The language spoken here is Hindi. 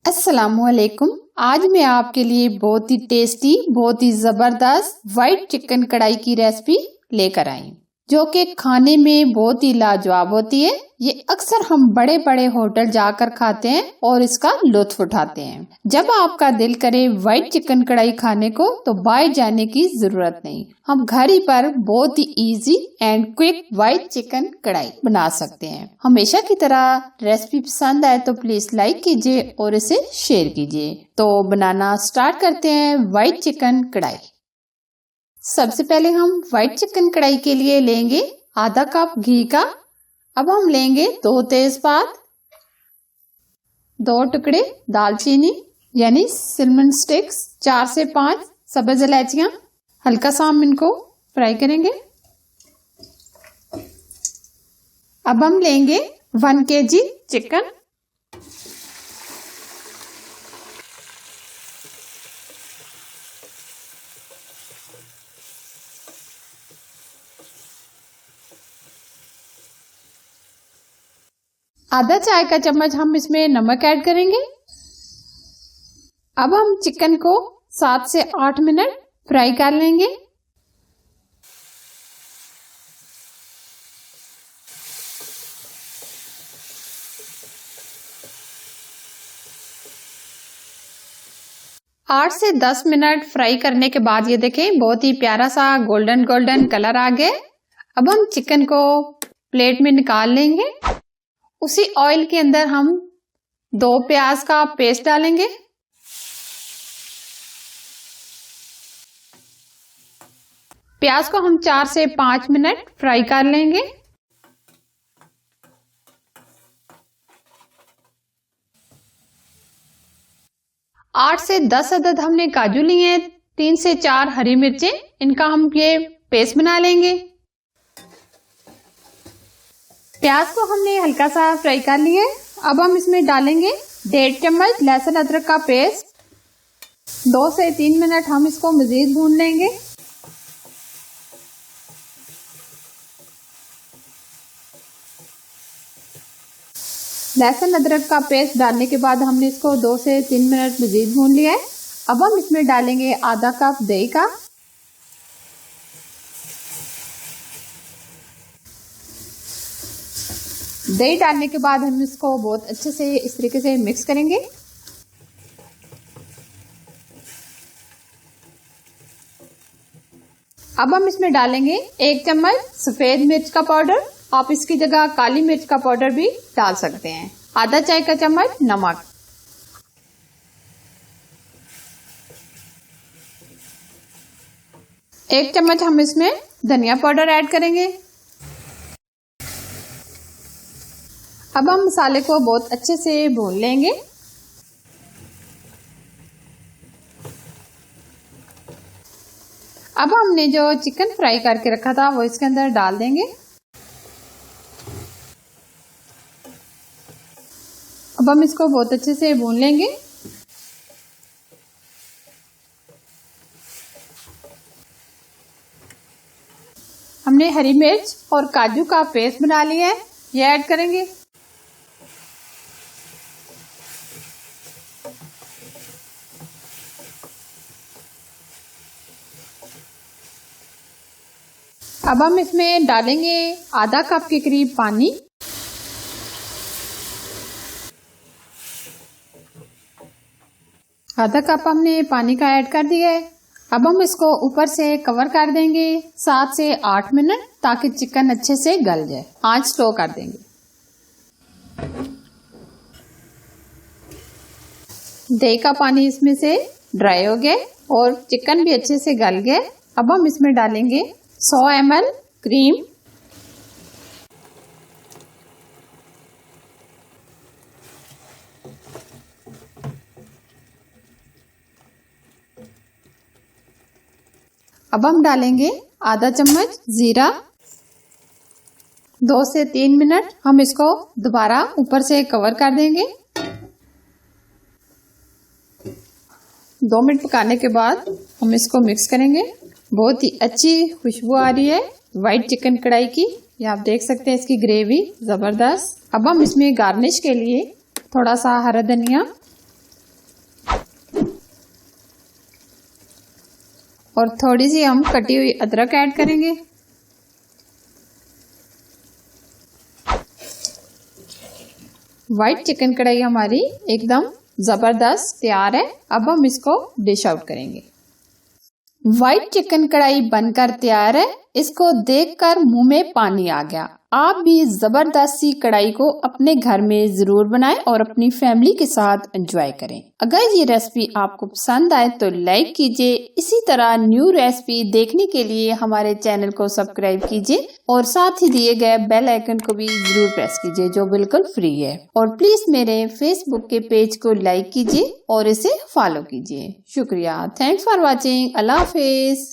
अस्सलामुअलैकुम। आज मैं आपके लिए बहुत ही टेस्टी, बहुत ही जबरदस्त व्हाइट चिकन कढ़ाई की रेसिपी लेकर आई, जो कि खाने में बहुत ही लाजवाब होती है। ये अक्सर हम बड़े बड़े होटल जाकर खाते हैं और इसका लुत्फ उठाते हैं। जब आपका दिल करे व्हाइट चिकन कढ़ाई खाने को तो बाहर जाने की जरूरत नहीं, हम घर ही पर बहुत ही easy and quick white chicken kadhai बना सकते हैं। हमेशा की तरह रेसिपी पसंद आए तो प्लीज लाइक कीजिए और इसे शेयर कीजिए। तो बनाना स्टार्ट करते हैं व्हाइट चिकन कढ़ाई। सबसे पहले हम व्हाइट चिकन कढ़ाई के लिए लेंगे आधा कप घी का। अब हम लेंगे 2 तेजपात, 2 टुकड़े दालचीनी यानी सिनेमन स्टिक्स, 4 से 5 सब्ज इलायचियां। हल्का सा हम इनको फ्राई करेंगे। अब हम लेंगे 1 kg चिकन। आधा चाय का चम्मच हम इसमें नमक ऐड करेंगे। अब हम चिकन को 7 से 8 मिनट फ्राई कर लेंगे। आठ से 10 मिनट फ्राई करने के बाद ये देखें बहुत ही प्यारा सा गोल्डन गोल्डन कलर आ गया। अब हम चिकन को प्लेट में निकाल लेंगे। उसी ऑयल के अंदर हम 2 प्याज का पेस्ट डालेंगे। प्याज को हम 4 से 5 मिनट फ्राई कर लेंगे। आठ से 10 अदद हमने काजू लिए हैं, 3 से 4 हरी मिर्चें, इनका हम ये पेस्ट बना लेंगे। प्याज को हमने हल्का सा फ्राई कर लिया। अब हम इसमें डालेंगे 1.5 चम्मच लहसुन अदरक का पेस्ट। 2 से 3 मिनट हम इसको मजीद भून लेंगे। लहसुन अदरक का पेस्ट डालने के बाद हमने इसको 2 से 3 मिनट मजीद भून लिया है। अब हम इसमें डालेंगे आधा कप दही का। दही डालने के बाद हम इसको बहुत अच्छे से इस तरीके से मिक्स करेंगे। अब हम इसमें डालेंगे 1 चम्मच सफेद मिर्च का पाउडर। आप इसकी जगह काली मिर्च का पाउडर भी डाल सकते हैं। आधा चाय का चम्मच नमक। एक चम्मच हम इसमें धनिया पाउडर ऐड करेंगे। अब हम मसाले को बहुत अच्छे से भून लेंगे। अब हमने जो चिकन फ्राई करके रखा था वो इसके अंदर डाल देंगे। अब हम इसको बहुत अच्छे से भून लेंगे। हमने हरी मिर्च और काजू का पेस्ट बना लिया है, ये ऐड करेंगे। अब हम इसमें डालेंगे आधा कप के करीब पानी। आधा कप हमने पानी का ऐड कर दिया है। अब हम इसको ऊपर से कवर कर देंगे 7 से 8 मिनट, ताकि चिकन अच्छे से गल जाए। आंच स्लो कर देंगे। दही का पानी इसमें से ड्राई हो गया और चिकन भी अच्छे से गल गया। अब हम इसमें डालेंगे 100 ml क्रीम। अब हम डालेंगे आधा चम्मच जीरा। 2 से 3 मिनट हम इसको दोबारा ऊपर से कवर कर देंगे। 2 मिनट पकाने के बाद हम इसको मिक्स करेंगे। बहुत ही अच्छी खुशबू आ रही है व्हाइट चिकन कढ़ाई की। ये आप देख सकते हैं इसकी ग्रेवी जबरदस्त। अब हम इसमें गार्निश के लिए थोड़ा सा हरा धनिया और थोड़ी सी हम कटी हुई अदरक ऐड करेंगे। व्हाइट चिकन कढ़ाई हमारी एकदम जबरदस्त तैयार है। अब हम इसको डिश आउट करेंगे। व्हाइट चिकन कढ़ाई बनकर तैयार है। इसको देखकर मुंह में पानी आ गया। आप भी जबरदस्त सी कढ़ाई को अपने घर में जरूर बनाएं और अपनी फैमिली के साथ एंजॉय करें। अगर ये रेसिपी आपको पसंद आए तो लाइक कीजिए। इसी तरह न्यू रेसिपी देखने के लिए हमारे चैनल को सब्सक्राइब कीजिए और साथ ही दिए गए बेल आइकन को भी जरूर प्रेस कीजिए जो बिल्कुल फ्री है। और प्लीज मेरे फेसबुक के पेज को लाइक कीजिए और इसे फॉलो कीजिए। शुक्रिया। Thanks for watching. Allah Hafiz.